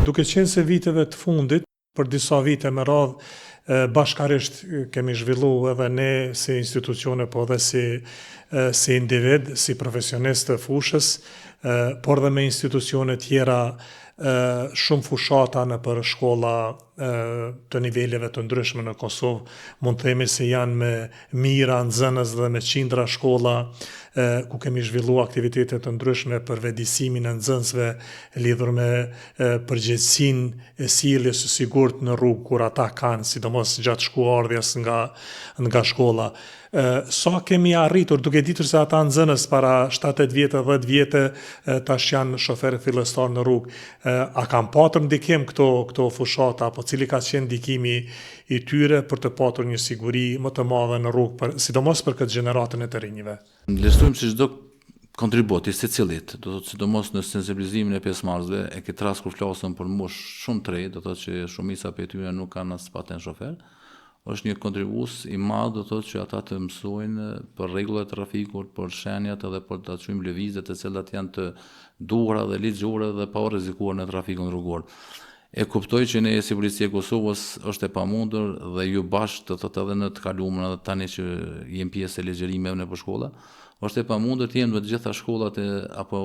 Duke qenë se viteve të fundit, për disa vite me radhë, bashkarisht kemi zhvillu edhe ne si institucione, po edhe si individ, si profesionist të fushës, por dhe me institucione tjera shumë fushata në për shkolla të niveleve të ndryshme në Kosovë, mund të themi se janë me mijëra nxënës dhe me qindra shkolla, ku kemi zhvillu aktivitete të ndryshme për vetëdijsimin e nxënësve lidhur me përgjegjësinë e sjelljes së sigurt në rrugë kur ata kanë, sidomos gjatë shkuardhjes nga shkolla. Sa kemi arritur, duke ditur se ata nxënës para 7-8 vjetë, 10 vjetë tash janë shoferë fillestar në rrugë, a kanë patur ndikim këto fushata, apo cili ka qenë ndikimi i tyre për të patur një siguri më të madhe në rrugë, sidomos për këtë gjeneratën e të rinjve? Vlerësojmë se çdo kontribut i secilit, do thotë sidomos në sensibilizimin e pjesëmarrësve, e këtë rast kur flasëm për moshë shumë të re, do thotë që shumica prej tyre nuk kanë as patent shofer, është një kontribues i madh, do thotë që ata të mësojnë për rregullat e trafikut, për shenjat edhe për të çuajmë lëvizjet të cilat janë të duhura dhe ligjore dhe pa u rrezikuar në trafikun rrugor. E kuptoj që ne si Policia e Kosovës është e pamundur dhe ju bashkë të thotë edhe në të kaluamën edhe tani që jem pjesë e ligjërimeve në shkolla, është e pamundur të jenë në të gjitha shkollat apo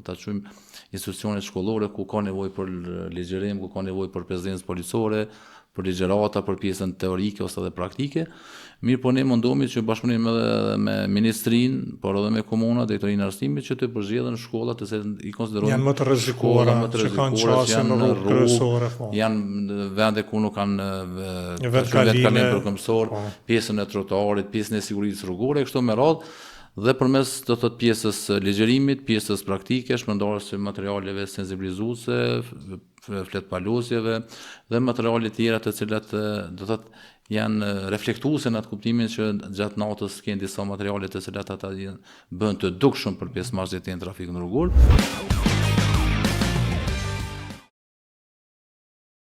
ta quajmë institucionet shkollore ku ka nevojë për ligjërim, ku ka nevojë për prezencë policore, për ligjërata, për pjesën teorike ose edhe praktike. Mirë, po ne mundohemi që bashkëpunim edhe me ministrinë, por edhe me komuna, drejtorinë e arsimit, që të përzgjedhen shkollat që i konsiderojnë janë më të rrezikuara, që kanë qasje në rrugë kryesore, janë vende ku nuk kanë vetkalim për këmbësor, pjesën e trotuarit, pjesën e sigurisë rrugore, kështu me radhë. Dhe përmes do të thotë pjesës ligjërimit, pjesës praktike, shpërndarjes së materialeve sensibilizuese, fletpalosjeve dhe materiale tjera të cilat do të thotë janë reflektuese në atë kuptimin që gjatë natës kanë disa materiale të cilat ata bën të dukshëm për pjesëmarrësit e trafikut rrugor.